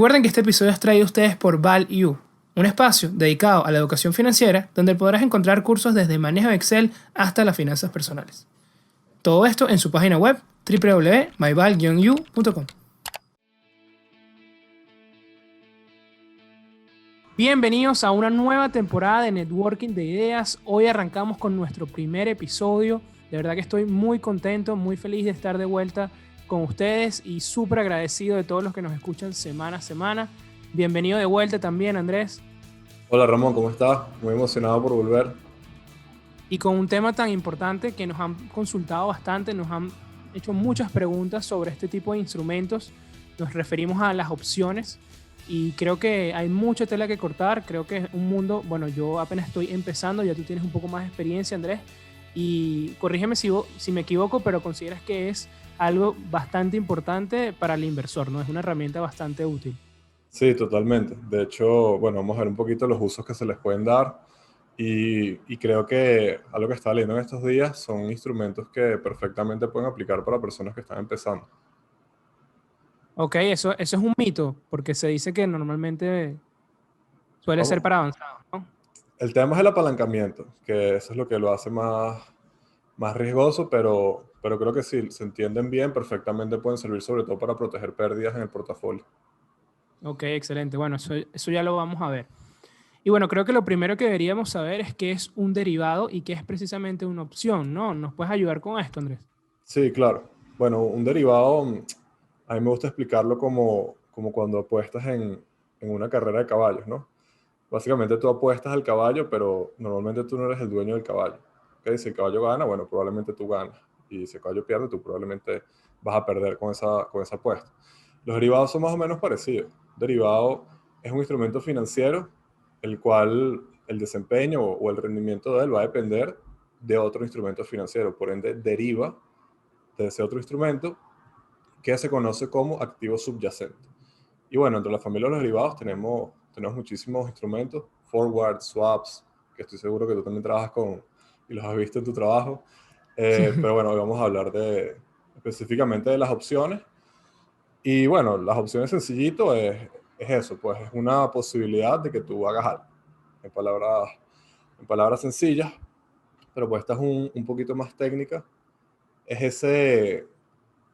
Recuerden que este episodio es traído a ustedes por ValU, un espacio dedicado a la educación financiera donde podrás encontrar cursos desde manejo de Excel hasta las finanzas personales. Todo esto en su página web www.myval-u.com. Bienvenidos a una nueva temporada de Networking de Ideas. Hoy arrancamos con nuestro primer episodio. De verdad que estoy muy contento, muy feliz de estar de vuelta con ustedes y súper agradecido de todos los que nos escuchan semana a semana. Bienvenido de vuelta también, Andrés. Hola Ramón, ¿cómo estás? Muy emocionado por volver. Y con un tema tan importante que nos han consultado bastante, nos han hecho muchas preguntas sobre este tipo de instrumentos. Nos referimos a las opciones y creo que hay mucha tela que cortar. Creo que es un mundo, bueno, yo apenas estoy empezando, ya tú tienes un poco más de experiencia, Andrés, y corrígeme si me equivoco, pero consideras que es algo bastante importante para el inversor, ¿no? Es una herramienta bastante útil. Sí, totalmente. De hecho, bueno, vamos a ver un poquito los usos que se les pueden dar y creo que algo que estaba leyendo en estos días son instrumentos que perfectamente pueden aplicar para personas que están empezando. Ok, eso es un mito, porque se dice que normalmente suele ser Vamos, para avanzados, ¿no? el tema es el apalancamiento, que eso es lo que lo hace más riesgoso, pero creo que si se entienden bien, perfectamente pueden servir sobre todo para proteger pérdidas en el portafolio. Ok, excelente. Bueno, eso ya lo vamos a ver. Y bueno, creo que lo primero que deberíamos saber es qué es un derivado y qué es precisamente una opción, ¿no? ¿Nos puedes ayudar con esto, Andrés? Sí, claro. Bueno, un derivado, a mí me gusta explicarlo como cuando apuestas en una carrera de caballos, ¿no? Básicamente tú apuestas al caballo, pero normalmente tú no eres el dueño del caballo. ¿Ok? Si el caballo gana, bueno, probablemente tú ganas. Y si el caballo pierde, tú probablemente vas a perder con esa apuesta. Los derivados son más o menos parecidos. Derivado es un instrumento financiero, el cual el desempeño o el rendimiento de él va a depender de otro instrumento financiero. Por ende, deriva de ese otro instrumento que se conoce como activo subyacente. Y bueno, entre la familia de los derivados tenemos muchísimos instrumentos, forward, swaps, que estoy seguro que tú también trabajas con y los has visto en tu trabajo. Pero bueno, hoy vamos a hablar específicamente de las opciones. Y bueno, las opciones sencillito es eso, pues es una posibilidad de que tú hagas algo, en palabras, en palabras sencillas, pero pues esta es un poquito más técnica. Es ese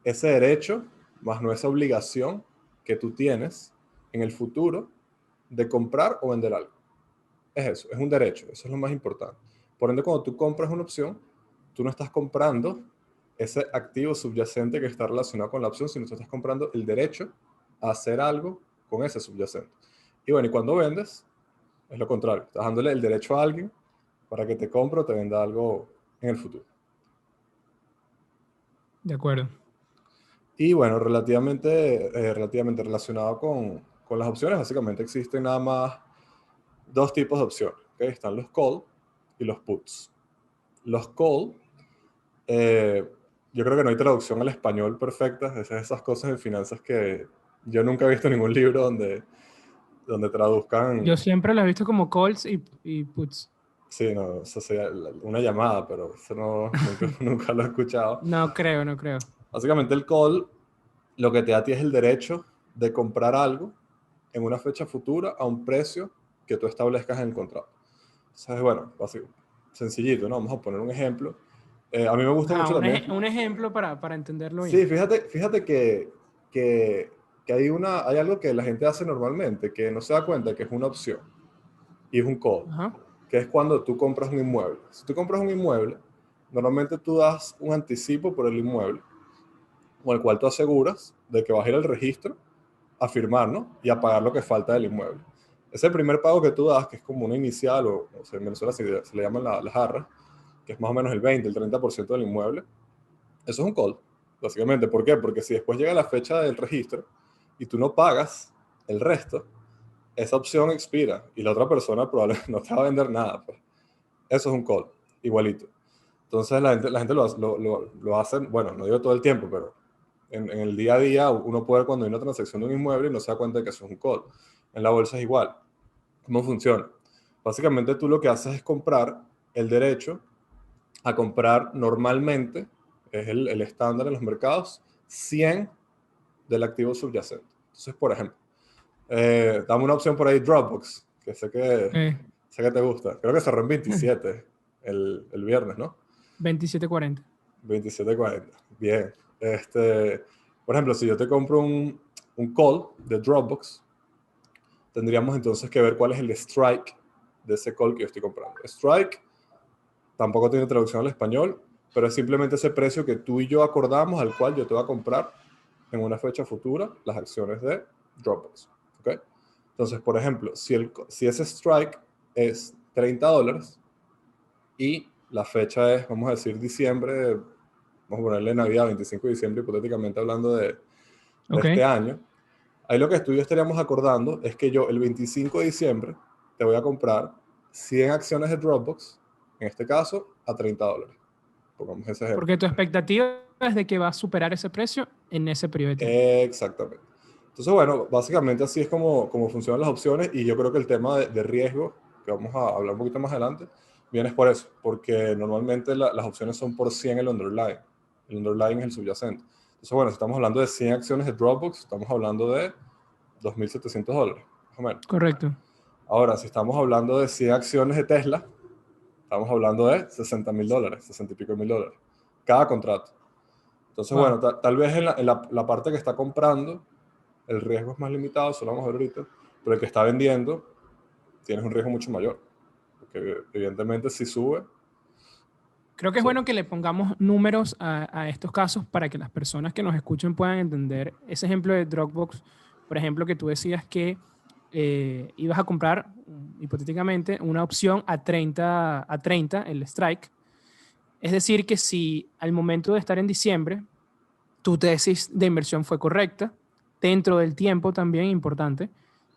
derecho, más no esa obligación que tú tienes en el futuro de comprar o vender algo. Es eso, es un derecho, eso es lo más importante. Por ende, cuando tú compras una opción, tú no estás comprando ese activo subyacente que está relacionado con la opción, sino que estás comprando el derecho a hacer algo con ese subyacente. Y bueno, y cuando vendes, es lo contrario, estás dándole el derecho a alguien para que te compre o te venda algo en el futuro. De acuerdo. Y bueno, relativamente relacionado con las opciones, básicamente existen nada más dos tipos de opciones. ¿Okay? Están los call y los puts. Los call, eh, yo creo que no hay traducción al español perfecta. Esas cosas de finanzas que yo nunca he visto en ningún libro donde Yo traduzcan. siempre lo he visto como calls y puts. Sí, no, eso sería una llamada, pero eso no, nunca lo he escuchado. No creo, no creo. Básicamente el call lo que te da a ti es el derecho de comprar algo en una fecha futura a un precio que tú establezcas en el contrato. Entonces, bueno, así, sencillito, ¿no? Vamos a poner un ejemplo. A mí me gusta Ajá, mucho también. un ejemplo para entenderlo Sí, bien. fíjate que, que hay algo que la gente hace normalmente, que no se da cuenta que es una opción, y es un call, Ajá. que es cuando tú compras un inmueble. Si tú compras un inmueble, normalmente tú das un anticipo por el inmueble, con el cual tú aseguras de que vas a ir al registro a firmar, ¿no? Y a pagar lo que falta del inmueble. Ese primer pago que tú das, que es como una inicial, o sea, en Venezuela se le llaman las jarras, que es más o menos el 20, el 30% del inmueble, eso es un call, básicamente. ¿Por qué? Porque si después llega la fecha del registro y tú no pagas el resto, esa opción expira y la otra persona probablemente no te va a vender nada. Pues. Eso es un call, igualito. Entonces la gente lo hace, bueno, no digo todo el tiempo, pero en el día a día uno puede ver cuando hay una transacción de un inmueble y no se da cuenta de que eso es un call. En la bolsa es igual. ¿Cómo funciona? Básicamente tú lo que haces es comprar el derecho a comprar normalmente, es el estándar en los mercados, 100 del activo subyacente. Entonces, por ejemplo, Dame una opción por ahí, Dropbox, que Eh, sé que te gusta. Creo que cerró en 27 el viernes, ¿no? 27.40. 27.40. Bien. Por ejemplo, si yo te compro un call de Dropbox, tendríamos entonces que ver cuál es el strike de ese call que yo estoy comprando. Strike tampoco tiene traducción al español, pero es simplemente ese precio que tú y yo acordamos al cual yo te voy a comprar en una fecha futura las acciones de Dropbox. ¿Okay? Entonces, por ejemplo, si ese strike es $30 y la fecha es, vamos a decir, diciembre, vamos a ponerle Navidad, 25 de diciembre, hipotéticamente hablando de Ok. este año, ahí lo que tú y yo estaríamos acordando es que yo el 25 de diciembre te voy a comprar 100 acciones de Dropbox, en este caso, a $30. Pongamos ese ejemplo. Porque tu expectativa es de que va a superar ese precio en ese periodo de tiempo. Exactamente. Entonces, bueno, básicamente así es como funcionan las opciones y yo creo que el tema de riesgo, que vamos a hablar un poquito más adelante, viene por eso, porque normalmente las opciones son por 100 el underlying. El underlying es el subyacente. Entonces, bueno, si estamos hablando de 100 acciones de Dropbox, estamos hablando de $2.700, más o menos. Correcto. Ahora, si estamos hablando de 100 acciones de Tesla, estamos hablando de $60.000, 60 y pico mil dólares, cada contrato. Entonces, Wow. bueno, tal vez en la parte que está comprando, el riesgo es más limitado, eso lo vamos a ver ahorita, pero el que está vendiendo, tienes un riesgo mucho mayor, porque evidentemente si sube, Creo que es sube. bueno que le pongamos números a estos casos para que las personas que nos escuchen puedan entender. Ese ejemplo de Dropbox, por ejemplo, que tú decías que ibas a comprar, hipotéticamente, una opción a 30 el strike. Es decir, que si al momento de estar en diciembre, tu tesis de inversión fue correcta, dentro del tiempo también importante,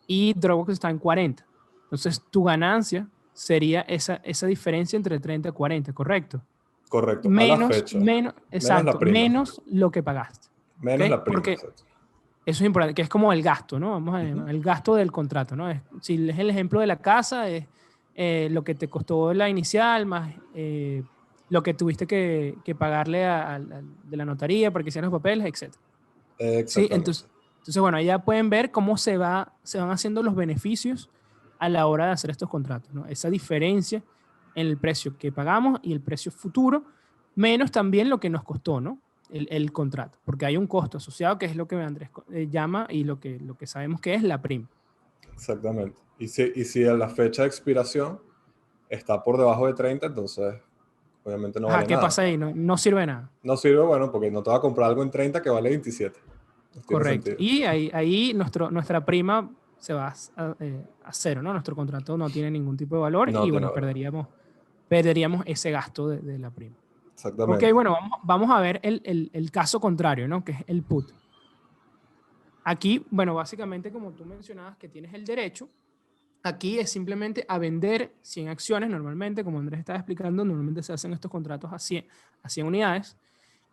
y Dropbox está en 40. Entonces, tu ganancia sería esa diferencia entre 30 y 40, ¿correcto? Correcto, a la fecha, menos la Exacto, prima, menos lo que pagaste. ¿Ok? menos la prima, Porque exacto. eso es importante, que es como el gasto, ¿no? Vamos a Ujú. llamar el gasto del contrato, ¿no? Si es el ejemplo de la casa, es lo que te costó la inicial más lo que tuviste que pagarle de la notaría para que hicieran los papeles, etc. Sí, Exactamente, entonces, bueno, ahí ya pueden ver cómo se van haciendo los beneficios a la hora de hacer estos contratos, ¿no? Esa diferencia en el precio que pagamos y el precio futuro, menos también lo que nos costó, ¿no? El contrato, porque hay un costo asociado que es lo que Andrés llama y lo que sabemos que es la prima. exactamente. Y si a la fecha de expiración está por debajo de 30, entonces obviamente no Ajá, vale ¿qué nada. pasa ahí? No, no sirve de nada. No sirve, bueno, porque no te va a comprar algo en 30 que vale 27. No tiene Correcto. sentido. Y ahí nuestra prima se va a cero, ¿no? Nuestro contrato no tiene ningún tipo de valor No y tiene bueno, valor. perderíamos ese gasto de la prima. Ok, Exactamente. bueno, vamos a ver el caso contrario, ¿no? Que es el put. Aquí, bueno, básicamente como tú mencionabas que tienes el derecho, aquí es simplemente a vender 100 acciones normalmente, como Andrés estaba explicando, normalmente se hacen estos contratos a 100 unidades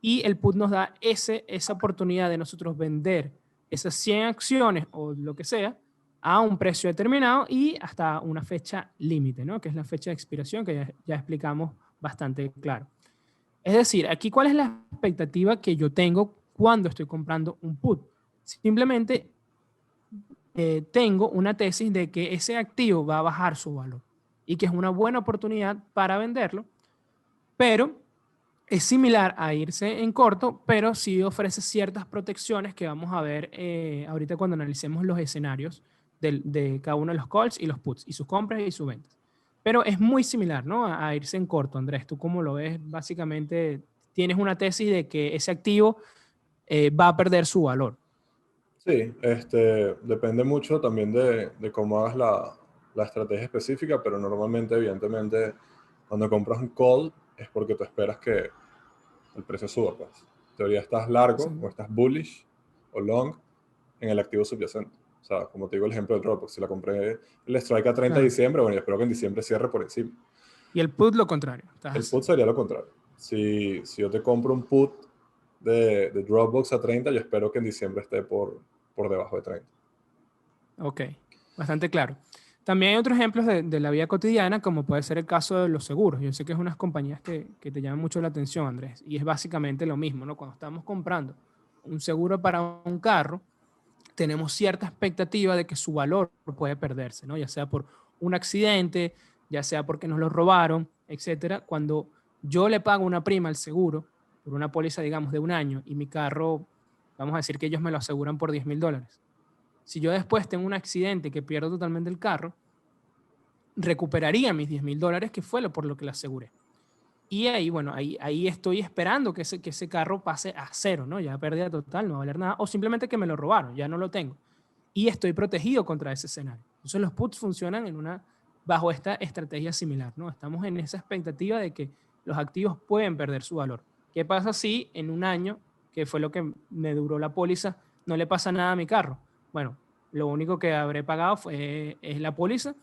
y el put nos da esa oportunidad de nosotros vender esas 100 acciones o lo que sea a un precio determinado y hasta una fecha límite, ¿no? Que es la fecha de expiración que ya explicamos bastante claro. Es decir, aquí cuál es la expectativa que yo tengo cuando estoy comprando un put. Simplemente tengo una tesis de que ese activo va a bajar su valor y que es una buena oportunidad para venderlo, pero es similar a irse en corto, pero sí ofrece ciertas protecciones que vamos a ver ahorita cuando analicemos los escenarios de cada uno de los calls y los puts, y sus compras y sus ventas. Pero es muy similar, ¿no? A irse en corto, Andrés. ¿Tú cómo lo ves? Básicamente tienes una tesis de que ese activo va a perder su valor. Sí, depende mucho también de cómo hagas la estrategia específica, pero normalmente, evidentemente, cuando compras un call es porque tú esperas que el precio suba, pues. En teoría estás largo o estás bullish o long en el activo subyacente. O sea, como te digo el ejemplo de Dropbox, si la compré el strike a 30 de Claro. diciembre, bueno, yo espero que en diciembre cierre por encima. Y el put lo contrario. El put sería lo contrario. Si yo te compro un put de Dropbox a 30, yo espero que en diciembre esté por debajo de 30. Ok, bastante claro. También hay otros ejemplos de la vida cotidiana, como puede ser el caso de los seguros. Yo sé que es unas compañías que te llaman mucho la atención, Andrés, y es básicamente lo mismo, ¿no? Cuando estamos comprando un seguro para un carro, tenemos cierta expectativa de que su valor puede perderse, ¿no? Ya sea por un accidente, ya sea porque nos lo robaron, etcétera. Cuando yo le pago una prima al seguro por una póliza, digamos, de un año y mi carro, vamos a decir que ellos me lo aseguran por $10,000. Si yo después tengo un accidente que pierdo totalmente el carro, recuperaría mis $10,000, que fue por lo que lo aseguré. Y ahí, bueno, ahí estoy esperando que ese carro pase a cero, ¿no? Ya pérdida total, no va a valer nada. O simplemente que me lo robaron, ya no lo tengo. Y estoy protegido contra ese escenario. Entonces los puts funcionan bajo esta estrategia similar, ¿no? Estamos en esa expectativa de que los activos pueden perder su valor. ¿Qué pasa si en un año, que fue lo que me duró la póliza, no le pasa nada a mi carro? Bueno, lo único que habré pagado es la póliza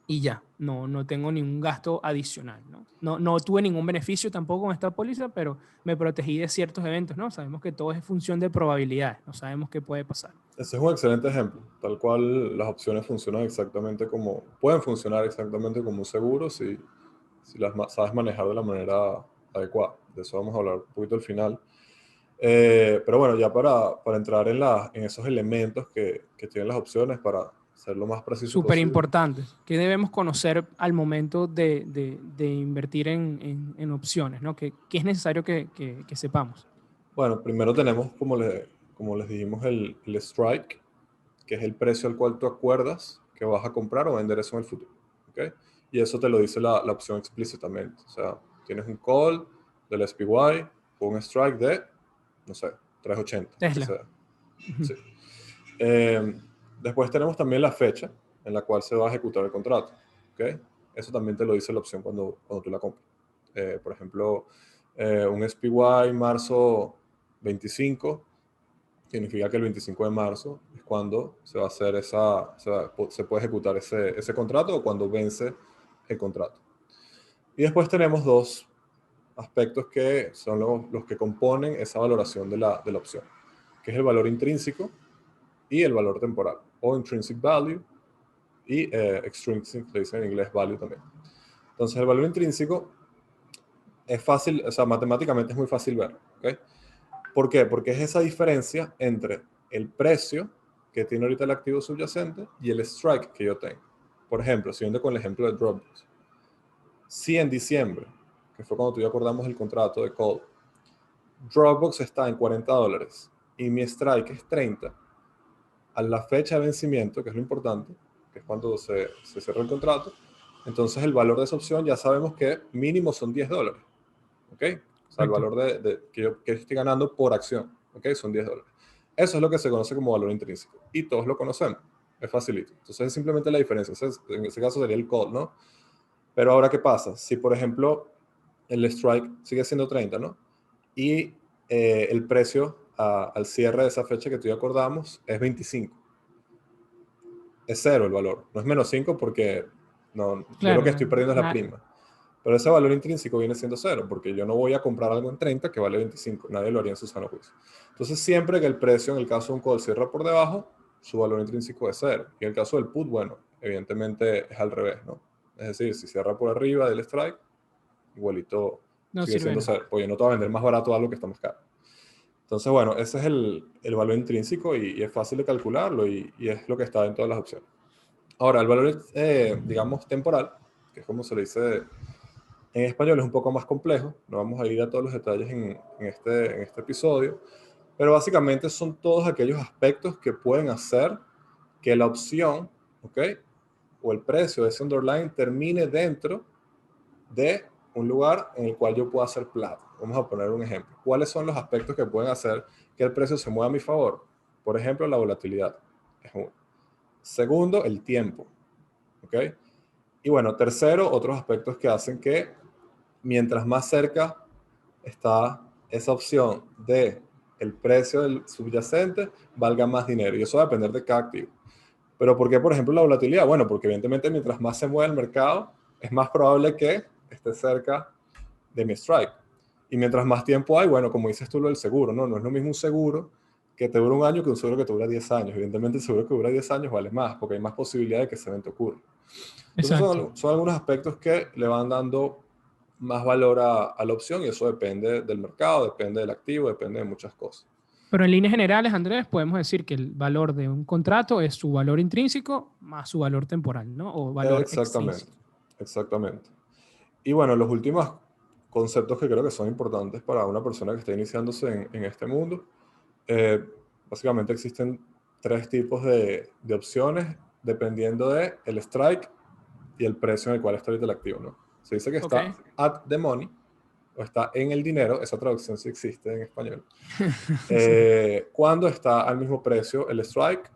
y ya, no tengo ningún gasto adicional, ¿no? No tuve ningún beneficio tampoco con esta póliza, pero me protegí de ciertos eventos, ¿no? Sabemos que todo es función de probabilidades, no sabemos qué puede pasar. Ese es un excelente ejemplo, tal cual las opciones funcionan exactamente como, pueden funcionar exactamente como un seguro si las sabes manejar de la manera adecuada. De eso vamos a hablar un poquito al final. Pero bueno, ya para entrar en esos elementos que tienen las opciones para ser lo más preciso Súper posible. importantes, que debemos conocer al momento de invertir en opciones, ¿no? Que es necesario que sepamos. Bueno, primero tenemos, como les dijimos, el strike, que es el precio al cual tú acuerdas que vas a comprar o vender eso en el futuro. ¿Ok? Y eso te lo dice la opción explícitamente. O sea, tienes un call del SPY o un strike de, no sé, 380, lo que Tesla. sea. Sí. Eh, Después tenemos también la fecha en la cual se va a ejecutar el contrato. ¿Ok? Eso también te lo dice la opción cuando tú la compras. Por ejemplo, un SPY marzo 25 significa que el 25 de marzo es cuando se va a hacer se puede ejecutar ese contrato o cuando vence el contrato. Y después tenemos dos aspectos que son los que componen esa valoración de la opción, que es el valor intrínseco y el valor temporal, o intrinsic value y extrinsic, le dicen en inglés value también. Entonces el valor intrínseco es fácil, o sea, matemáticamente es muy fácil ver, ¿ok? ¿Por qué? Porque es esa diferencia entre el precio que tiene ahorita el activo subyacente y el strike que yo tengo. Por ejemplo, siguiendo con el ejemplo de Dropbox. Si en diciembre, que fue cuando tú y yo acordamos el contrato de call, Dropbox está en $40 y mi strike es 30, a la fecha de vencimiento, que es lo importante, que es cuando se cierra el contrato, entonces el valor de esa opción ya sabemos que mínimo son $10. ¿Ok? O sea, el Correcto. valor que estoy ganando por acción, ¿ok? Son $10. Eso es lo que se conoce como valor intrínseco. Y todos lo conocemos. Es facilito. Entonces es simplemente la diferencia. En ese caso sería el call, ¿no? Pero ahora, ¿qué pasa? Si, por ejemplo, el strike sigue siendo 30, ¿no? Y el precio al cierre de esa fecha que tú ya acordamos es 25. Es cero el valor. No es menos 5 porque no, yo lo que Claro, estoy perdiendo es la prima. Pero ese valor intrínseco viene siendo cero, porque yo no voy a comprar algo en 30 que vale 25. Nadie lo haría en su sano juicio. Entonces, siempre que el precio, en el caso de un call, cierra por debajo, su valor intrínseco es cero. Y en el caso del put, bueno, evidentemente es al revés, ¿no? Es decir, si cierra por arriba del strike, igualito no sigue sirve siendo de nada. cero, porque yo no te voy a vender más barato algo que está más caro. Entonces, bueno, ese es el valor intrínseco y es fácil de calcularlo y es lo que está en todas las opciones. Ahora, el valor, digamos, temporal, que es como se le dice en español, es un poco más complejo, no vamos a ir a todos los detalles en este episodio, pero básicamente son todos aquellos aspectos que pueden hacer que la opción, ¿ok? O el precio de ese underlying termine dentro de un lugar en el cual yo pueda hacer plata. Vamos a poner un ejemplo. ¿Cuáles son los aspectos que pueden hacer que el precio se mueva a mi favor? Por ejemplo, la volatilidad es uno. Segundo, el tiempo, ¿ok? Y bueno, tercero, otros aspectos que hacen que mientras más cerca está esa opción de el precio del subyacente, valga más dinero. Y eso va a depender de cada activo. Pero ¿por qué, por ejemplo, la volatilidad? Bueno, porque evidentemente mientras más se mueve el mercado, es más probable que esté cerca de mi strike. Y mientras más tiempo hay, bueno, como dices tú lo del seguro, ¿no? No es lo mismo un seguro que te dura un año que un seguro que te dura 10 años. Evidentemente el seguro que dura 10 años vale más, porque hay más posibilidad de que ese evento ocurra. Entonces Exacto. son algunos aspectos que le van dando más valor a la opción y eso depende del mercado, depende del activo, depende de muchas cosas. Pero en líneas generales, Andrés, podemos decir que el valor de un contrato es su valor intrínseco más su valor temporal, ¿no? O valor Exactamente, extrínseco. exactamente. Y bueno, los últimos conceptos que creo que son importantes para una persona que está iniciándose en este mundo, eh, básicamente existen tres tipos de opciones dependiendo de el strike y el precio en el cual está ahorita el activo, ¿no? Se dice que Ok. está at the money o está en el dinero, esa traducción sí existe en español. Sí. Cuando está al mismo precio el strike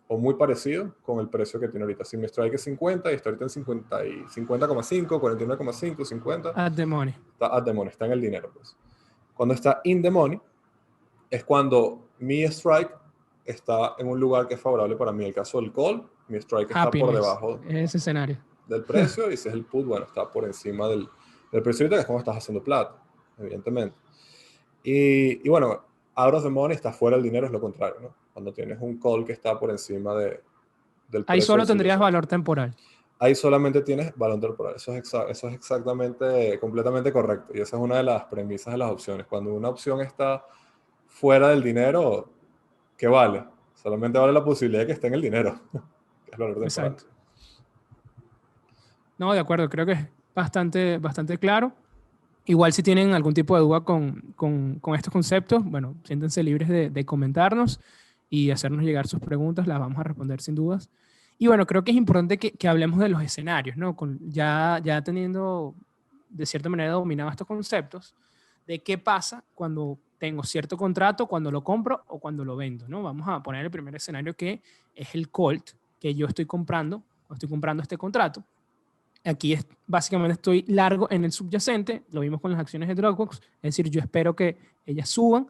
o muy parecido con el precio que tiene ahorita. Si mi strike es 50 y está ahorita en 50,5, 49,5, 50, At the money. está at the money, está en el dinero. Pues. Cuando está in the money es cuando mi strike está en un lugar que es favorable para mí. En el caso del call, mi strike está por Happiness. debajo Es ese escenario. del precio y si es el put, bueno, está por encima del precio ahorita, que es como estás haciendo plata, evidentemente. Y bueno, out of the money está fuera del dinero, es lo contrario, ¿no? Cuando tienes un call que está por encima del Ahí precio solo del tendrías subyacente. valor temporal. Ahí solamente tienes balón temporal. Eso es exactamente, completamente correcto. Y esa es una de las premisas de las opciones. Cuando una opción está fuera del dinero, ¿qué vale? Solamente vale la posibilidad de que esté en el dinero, que es valor temporal. Exacto. No, de acuerdo, creo que es bastante, bastante claro. Igual si tienen algún tipo de duda con estos conceptos, bueno, siéntense libres de comentarnos y hacernos llegar sus preguntas, las vamos a responder sin dudas. Y bueno, creo que es importante que hablemos de los escenarios, ¿no? Ya teniendo de cierta manera dominados estos conceptos, de qué pasa cuando tengo cierto contrato, cuando lo compro o cuando lo vendo, ¿no? Vamos a poner el primer escenario que es el Colt que yo estoy comprando, o estoy comprando este contrato. Aquí básicamente estoy largo en el subyacente, lo vimos con las acciones de Dropbox, es decir, yo espero que ellas suban.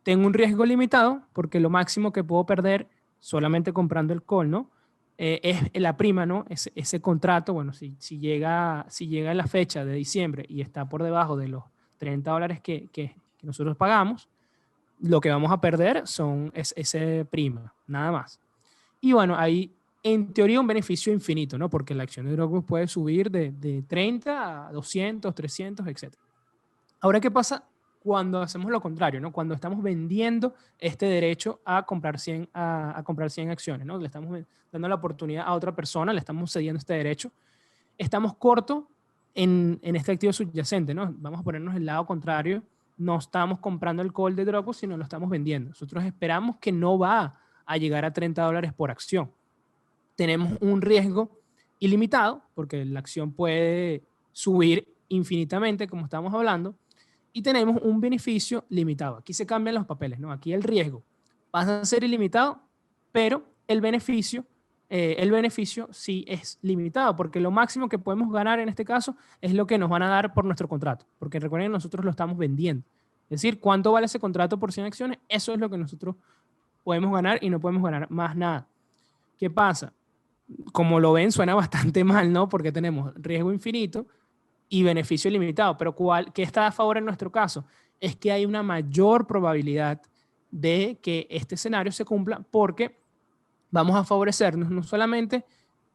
Tengo un riesgo limitado porque lo máximo que puedo perder solamente comprando el call, ¿no? Es la prima, ¿no? Ese contrato, bueno, si llega la fecha de diciembre y está por debajo de los $30 que nosotros pagamos, lo que vamos a perder es ese prima, nada más. Y bueno, hay en teoría un beneficio infinito, ¿no? Porque la acción de Dropbox puede subir de 30 a 200, 300, etc. Ahora, ¿qué pasa cuando hacemos lo contrario, ¿no? Cuando estamos vendiendo este derecho a comprar 100, a comprar 100 acciones, ¿no? Le estamos dando la oportunidad a otra persona, le estamos cediendo este derecho. Estamos cortos en este activo subyacente, ¿no? Vamos a ponernos el lado contrario. No estamos comprando el call de Dropbox, sino lo estamos vendiendo. Nosotros esperamos que no va a llegar a $30 por acción. Tenemos un riesgo ilimitado, porque la acción puede subir infinitamente, como estamos hablando, y tenemos un beneficio limitado. Aquí se cambian los papeles, ¿no? Aquí el riesgo pasa a ser ilimitado, pero el beneficio sí es limitado, porque lo máximo que podemos ganar en este caso es lo que nos van a dar por nuestro contrato, porque recuerden, nosotros lo estamos vendiendo. Es decir, ¿cuánto vale ese contrato por 100 acciones? Eso es lo que nosotros podemos ganar y no podemos ganar más nada. ¿Qué pasa? Como lo ven, suena bastante mal, ¿no? Porque tenemos riesgo infinito y beneficio limitado. Pero ¿qué está a favor en nuestro caso? Es que hay una mayor probabilidad de que este escenario se cumpla porque vamos a favorecernos no solamente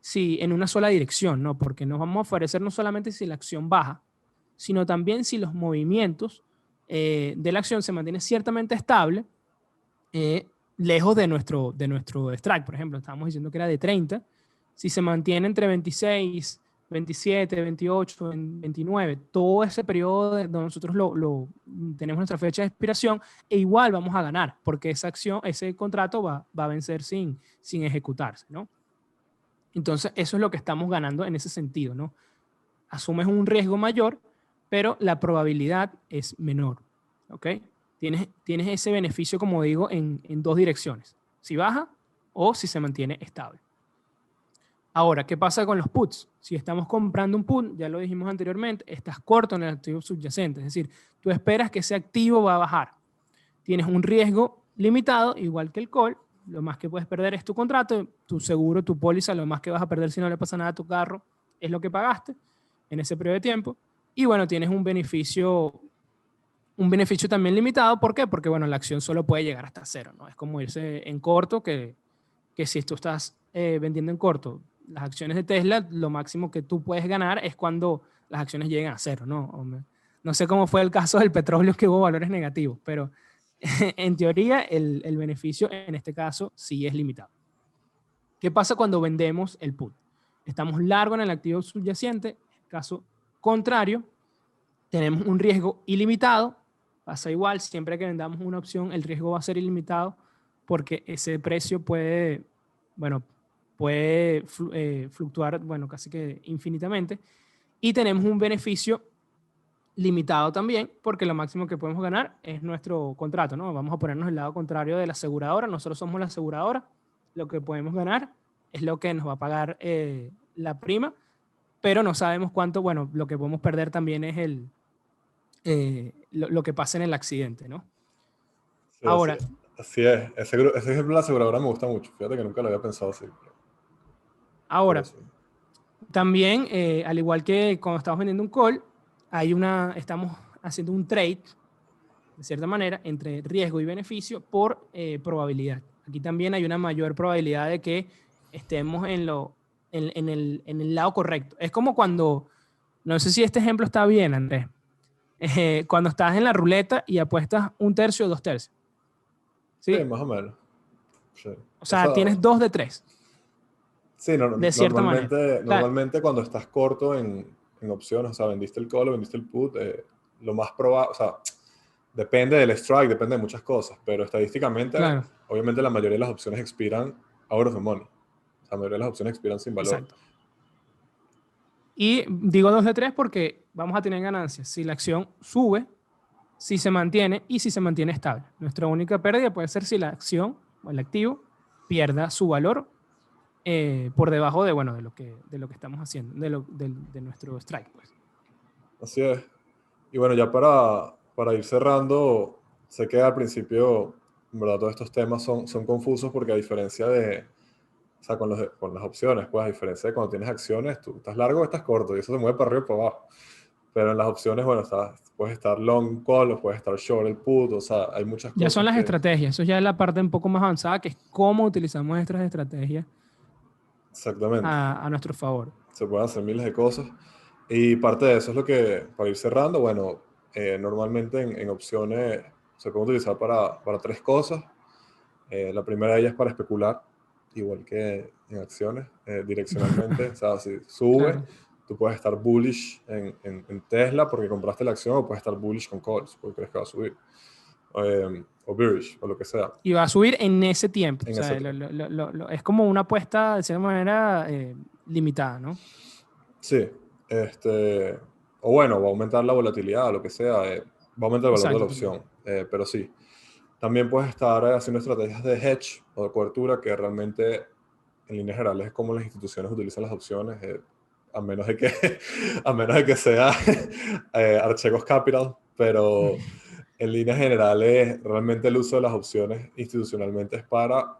si en una sola dirección, ¿no? Porque nos vamos a favorecer no solamente si la acción baja, sino también si los movimientos de la acción se mantienen ciertamente estable, lejos de nuestro strike. Por ejemplo, estábamos diciendo que era de 30. Si se mantiene entre 26, 27, 28, 29, todo ese periodo donde nosotros tenemos nuestra fecha de expiración, e igual vamos a ganar, porque esa acción, ese contrato va a vencer sin ejecutarse, ¿no? Entonces, eso es lo que estamos ganando en ese sentido, ¿no? Asumes un riesgo mayor, pero la probabilidad es menor, ¿ok? Tienes ese beneficio, como digo, en dos direcciones, si baja o si se mantiene estable. Ahora, ¿qué pasa con los puts? Si estamos comprando un put, ya lo dijimos anteriormente, estás corto en el activo subyacente, es decir, tú esperas que ese activo va a bajar. Tienes un riesgo limitado, igual que el call, lo más que puedes perder es tu contrato, tu seguro, tu póliza, lo más que vas a perder si no le pasa nada a tu carro es lo que pagaste en ese periodo de tiempo. Y bueno, tienes un beneficio también limitado. ¿Por qué? Porque bueno, la acción solo puede llegar hasta cero, ¿no? Es como irse en corto, que si tú estás vendiendo en corto las acciones de Tesla, lo máximo que tú puedes ganar es cuando las acciones lleguen a cero, ¿no? No sé cómo fue el caso del petróleo, que hubo valores negativos, pero en teoría el beneficio en este caso sí es limitado. ¿Qué pasa cuando vendemos el put? Estamos largo en el activo subyacente. En el caso contrario, tenemos un riesgo ilimitado. Pasa igual, siempre que vendamos una opción, el riesgo va a ser ilimitado porque ese precio puede, bueno, puede fluctuar, bueno, casi que infinitamente. Y tenemos un beneficio limitado también, porque lo máximo que podemos ganar es nuestro contrato, ¿no? Vamos a ponernos el lado contrario de la aseguradora. Nosotros somos la aseguradora. Lo que podemos ganar es lo que nos va a pagar la prima, pero no sabemos cuánto, bueno, lo que podemos perder también es lo que pasa en el accidente, ¿no? Sí, Ahora, así es. Ese ejemplo de la aseguradora me gusta mucho. Fíjate que nunca lo había pensado así. Pero ahora, sí. también, al igual que cuando estamos vendiendo un call, estamos haciendo un trade, de cierta manera, entre riesgo y beneficio por probabilidad. Aquí también hay una mayor probabilidad de que estemos en el lado correcto. Es como cuando, no sé si este ejemplo está bien, Andrés, cuando estás en la ruleta y apuestas un tercio o dos tercios. Sí, ¿Sí? más o menos. Sí. O sea, tienes Eso, dos de tres, sí, de cierta manera. normalmente, O sea, normalmente cuando estás corto en opciones, o sea, vendiste el call o vendiste el put, lo más probable, o sea, depende del strike, depende de muchas cosas, pero estadísticamente, claro, obviamente la mayoría de las opciones expiran out of the money. O sea, la mayoría de las opciones expiran sin valor. exacto. Y digo 2 de 3 porque vamos a tener ganancias si la acción sube, si se mantiene y si se mantiene estable. Nuestra única pérdida puede ser si la acción o el activo pierda su valor por debajo de, bueno, de lo que estamos haciendo, de nuestro strike. Pues. Así es. Y bueno, ya para ir cerrando, sé que al principio, en verdad, todos estos temas son confusos porque a diferencia de, o sea, con las opciones, pues a diferencia de cuando tienes acciones, tú estás largo o estás corto y eso se mueve para arriba y para abajo. Pero en las opciones, bueno, puedes estar long call o puedes estar short el put, o sea, hay muchas Ya son cosas las que, estrategias, eso ya es la parte un poco más avanzada, que es cómo utilizamos estas estrategias exactamente, a nuestro favor. se pueden hacer miles de cosas. Y parte de eso es lo que, para ir cerrando, bueno, normalmente en opciones se puede utilizar para tres cosas. La primera de ellas es para especular, igual que en acciones, direccionalmente. O sea, si sube, Claro. tú puedes estar bullish en Tesla porque compraste la acción, o puedes estar bullish con calls porque crees que va a subir. O bearish, o lo que sea, Y va a subir en ese tiempo. O en ese sea, tiempo. es como una apuesta de cierta manera limitada, ¿no? Sí, o bueno, va a aumentar la volatilidad, o lo que sea, va a aumentar el valor de la Exacto, también. opción, pero sí. También puedes estar haciendo estrategias de hedge o de cobertura que realmente en líneas generales es como las instituciones utilizan las opciones, a menos de que, a menos de que sea Archegos Capital, pero en líneas generales realmente el uso de las opciones institucionalmente es para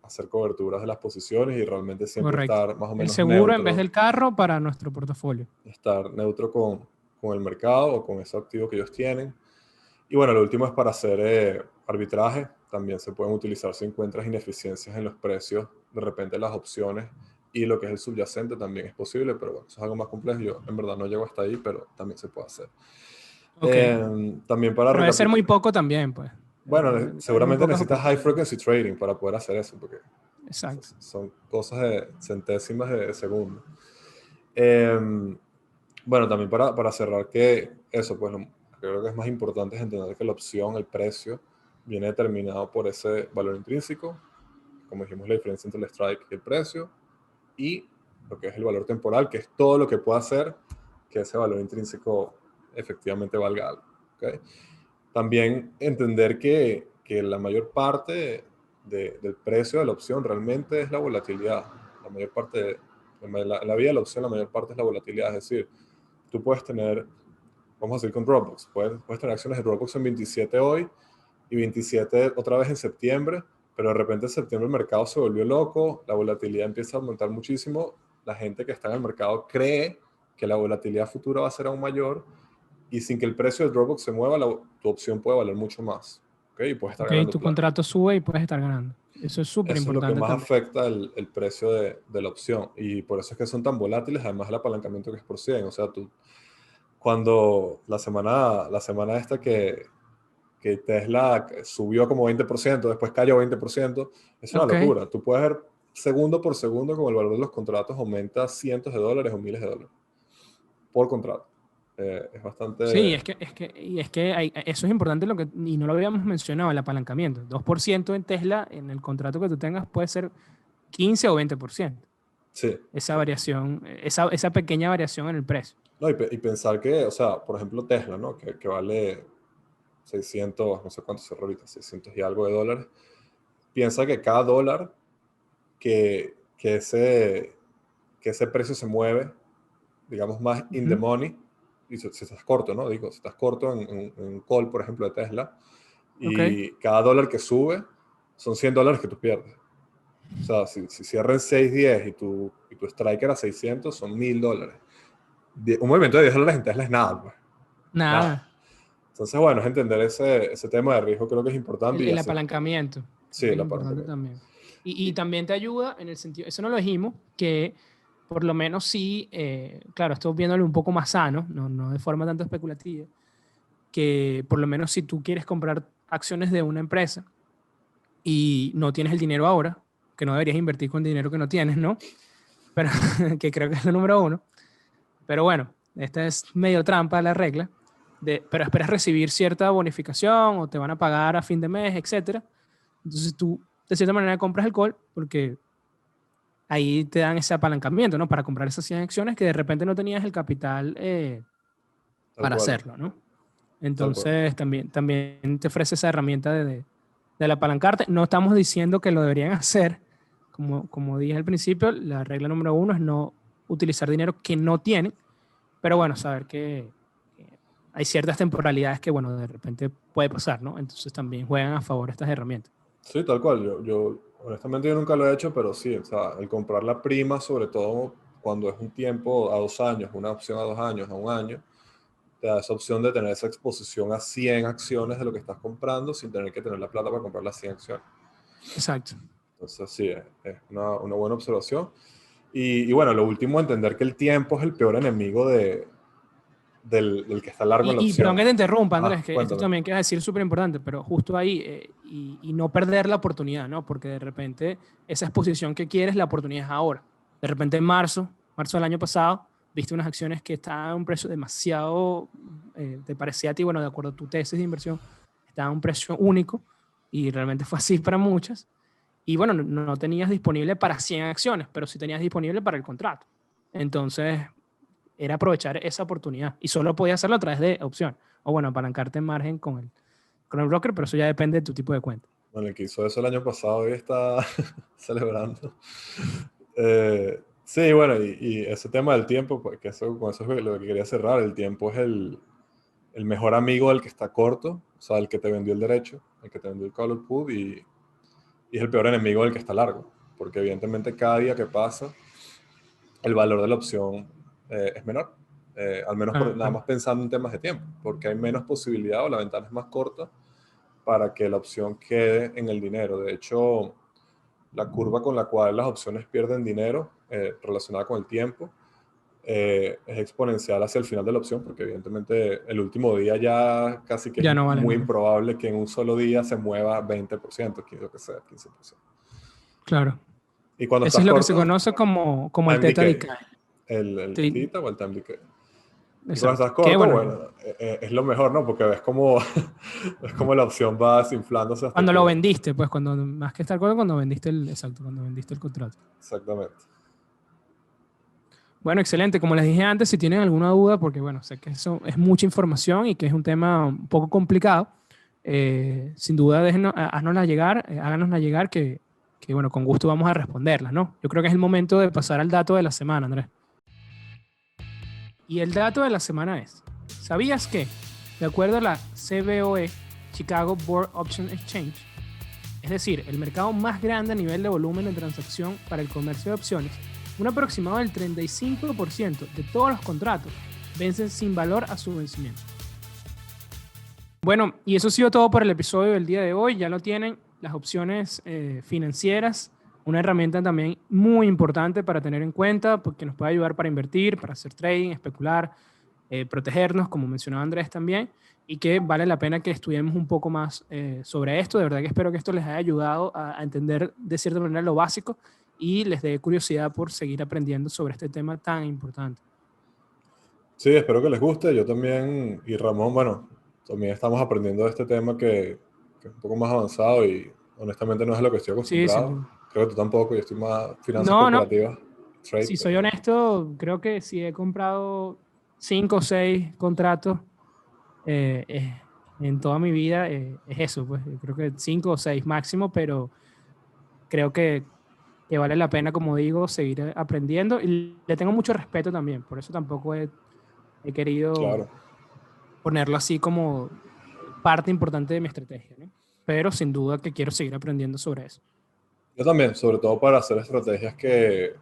hacer coberturas de las posiciones y realmente siempre Correcto. estar más o El menos seguro en vez neutro, del carro para nuestro portafolio. estar neutro con el mercado o con ese activo que ellos tienen. Y bueno, lo último es para hacer arbitraje. También se pueden utilizar si encuentras ineficiencias en los precios, de repente las opciones y lo que es el subyacente también es posible, pero bueno, eso es algo más complejo. Yo en verdad no llego hasta ahí, pero también se puede hacer. Ok. También para Pero debe ser muy recapitular. poco también, pues. Bueno, Hay muy seguramente pocas necesitas high oportunidades. frequency trading para poder hacer eso, porque Exacto. son cosas de centésimas de segundo. Eh, bueno, también para cerrar que eso, pues creo que es más importante es entender que la opción, el precio, viene determinado por ese valor intrínseco, como dijimos, la diferencia entre el strike y el precio, y lo que es el valor temporal, que es todo lo que puede hacer que ese valor intrínseco efectivamente valga algo. ¿Okay? También entender que la mayor parte del precio de la opción realmente es la volatilidad. La mayor parte, la vida de la opción, la mayor parte es la volatilidad, es decir, tú puedes tener, vamos a decir con Dropbox, puedes tener acciones de Dropbox en 27 hoy y 27 otra vez en septiembre, pero de repente en septiembre el mercado se volvió loco, la volatilidad empieza a aumentar muchísimo, la gente que está en el mercado cree que la volatilidad futura va a ser aún mayor y sin que el precio de Dropbox se mueva, tu opción puede valer mucho más. ¿Ok? Y puedes estar Ok, ganando tu plata. contrato sube y puedes estar ganando. Eso es súper Eso es lo que importante más también. afecta el precio de la opción. Y por eso es que son tan volátiles, además el apalancamiento que es por 100. O sea, tú, cuando la semana esta que Tesla subió como 20%, después cayó 20%, es una Ok. locura. Tú puedes ver segundo por segundo como el valor de los contratos aumenta cientos de dólares o miles de dólares por contrato. Es Sí, bastante... eso es importante y no lo habíamos mencionado, el apalancamiento. 2% en Tesla, en el contrato que tú tengas, puede ser 15 o 20%. Sí. Esa variación, esa pequeña variación en el precio. No, y pensar que, o sea, por ejemplo, Tesla, ¿no? Que vale 600, no sé cuánto cerró ahorita, 600 y algo de dólares. Piensa que cada dólar que ese precio se mueve, digamos, más in the Ujú. money, y si estás corto, ¿no? Digo, si estás corto en un call, por ejemplo, de Tesla, Ok. y cada dólar que sube son 100 dólares que tú pierdes. O sea, si cierran 6.10 y tu strike era 600, son 1.000 dólares. Un movimiento de 10 dólares en Tesla es nada, pues. Nada. Nada. Entonces, bueno, es entender ese tema de riesgo, creo que es importante y El hacer, apalancamiento. sí, Creo que el es importante apalancamiento. también. Y Y, también te ayuda en el sentido, eso no lo dijimos, que por lo menos sí, claro, esto viéndolo un poco más sano, no de forma tanto especulativa, que por lo menos si tú quieres comprar acciones de una empresa y no tienes el dinero ahora, que no deberías invertir con dinero que no tienes, ¿no? Pero que creo que es lo número uno. Pero bueno, esta es medio trampa la regla, pero esperas recibir cierta bonificación o te van a pagar a fin de mes, etcétera. Entonces tú, de cierta manera, compras el call porque ahí te dan ese apalancamiento, ¿no? Para comprar esas 100 acciones que de repente no tenías el capital tal para cual, hacerlo, ¿no? tal cual. Entonces también te ofrece esa herramienta del apalancarte. No estamos diciendo que lo deberían hacer. Como dije al principio, la regla número uno es no utilizar dinero que no tienen, pero bueno, saber que hay ciertas temporalidades que, bueno, de repente puede pasar, ¿no? Entonces también juegan a favor estas herramientas. Sí, tal cual. Honestamente, yo nunca lo he hecho, pero sí, o sea, el comprar la prima, sobre todo cuando es un tiempo a 2 años, una opción a 2 años, a un año, te da esa opción de tener esa exposición a 100 acciones de lo que estás comprando sin tener que tener la plata para comprar las 100 acciones. Exacto. Entonces, sí, es una buena observación. Y bueno, lo último, entender que el tiempo es el peor enemigo del que está largo en la Y perdón opción. que te interrumpa, Ah, Andrés, que esto cuéntame. también queda decir súper importante, pero justo ahí, y no perder la oportunidad, ¿no? Porque de repente esa exposición que quieres, la oportunidad es ahora. De repente en marzo del año pasado, viste unas acciones que estaban a un precio demasiado, te parecía a ti, bueno, de acuerdo a tu tesis de inversión, estaban a un precio único, y realmente fue así para muchas. Y bueno, no tenías disponible para 100 acciones, pero sí tenías disponible para el contrato. Entonces, era aprovechar esa oportunidad y solo podía hacerlo a través de opción. O bueno, apalancarte en margen con el broker, pero eso ya depende de tu tipo de cuenta. Bueno, el que hizo eso el año pasado hoy está celebrando. Sí, bueno, y ese tema del tiempo, pues que con eso es lo que quería cerrar. El tiempo es el mejor amigo del que está corto, o sea, el que te vendió el derecho, el que te vendió el call put, y es el peor enemigo del que está largo, porque evidentemente cada día que pasa, el valor de la opción es menor. Al menos nada Claro. más pensando en temas de tiempo, porque hay menos posibilidad o la ventana es más corta para que la opción quede en el dinero. De hecho, la curva con la cual las opciones pierden dinero relacionada con el tiempo es exponencial hacia el final de la opción, porque evidentemente el último día ya casi que es Ya no vale muy nada. improbable que en un solo día se mueva 20%, lo que sea, 15%. Claro. Y cuando Eso estás es lo que se corto, conoce como el time Theta decay, Decay. el Sí, theta o el time decay. Y cuando exacto. estás Que corto, bueno, bueno, es lo mejor, ¿no? Porque ves como, ves como la opción va desinflándose hasta cuando lo que... vendiste, pues más que estar cuando vendiste cuando vendiste el contrato. Exactamente. Bueno, excelente. Como les dije antes, si tienen alguna duda, porque bueno, sé que eso es mucha información y que es un tema un poco complicado, sin duda háganosla llegar, háganosla llegar que, bueno, con gusto vamos a responderlas, ¿no? Yo creo que es el momento de pasar al dato de la semana, Andrés. Y el dato de la semana es, ¿sabías que, de acuerdo a la CBOE, Chicago Board Option Exchange, es decir, el mercado más grande a nivel de volumen de transacción para el comercio de opciones, un aproximado del 35% de todos los contratos vencen sin valor a su vencimiento? Bueno, y eso ha sido todo por el episodio del día de hoy. Ya lo tienen las opciones financieras, una herramienta también muy importante para tener en cuenta, porque nos puede ayudar para invertir, para hacer trading, especular, protegernos, como mencionaba Andrés también, y que vale la pena que estudiemos un poco más sobre esto. De verdad que espero que esto les haya ayudado a entender de cierta manera lo básico y les dé curiosidad por seguir aprendiendo sobre este tema tan importante. Sí, espero que les guste. Yo también, y Ramón, bueno, también estamos aprendiendo de este tema que es un poco más avanzado y honestamente no es a lo que estoy Sí, sin acostumbrado. duda. Creo que tú tampoco, yo estoy más finanzas No, no, corporativas, trade, si soy pero honesto, creo que si he comprado 5 o 6 contratos en toda mi vida, es eso, pues creo que 5 o 6 máximo, pero creo que vale la pena, como digo, seguir aprendiendo y le tengo mucho respeto también, por eso tampoco he querido claro. ponerlo así como parte importante de mi estrategia, ¿no? Pero sin duda que quiero seguir aprendiendo sobre eso. Yo también, sobre todo para hacer estrategias que,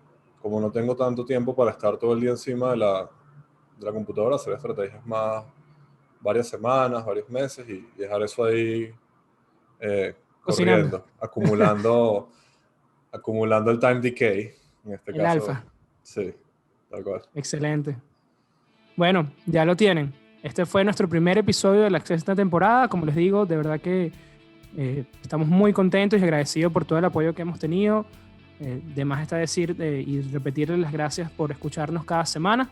como no tengo tanto tiempo para estar todo el día encima de la computadora, hacer estrategias más varias semanas, varios meses y dejar eso ahí Cocinando, corriendo, acumulando el time decay, en este el caso, alfa, sí, tal cual. excelente. Bueno, ya lo tienen. Este fue nuestro primer episodio de la sexta temporada. Como les digo, de verdad que estamos muy contentos y agradecidos por todo el apoyo que hemos tenido. De más está decir y repetirles las gracias por escucharnos cada semana.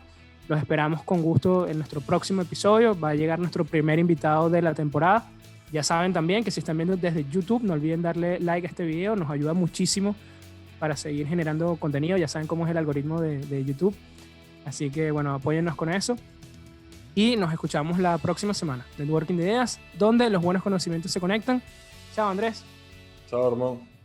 Los esperamos con gusto en nuestro próximo episodio. Va a llegar nuestro primer invitado de la temporada. Ya saben también que si están viendo desde YouTube, no olviden darle like a este video. Nos ayuda muchísimo para seguir generando contenido. Ya saben cómo es el algoritmo de YouTube. Así que bueno, apóyennos con eso. Y nos escuchamos la próxima semana. Networking de Ideas, donde los buenos conocimientos se conectan. Chao, Andrés. Chao, hermano.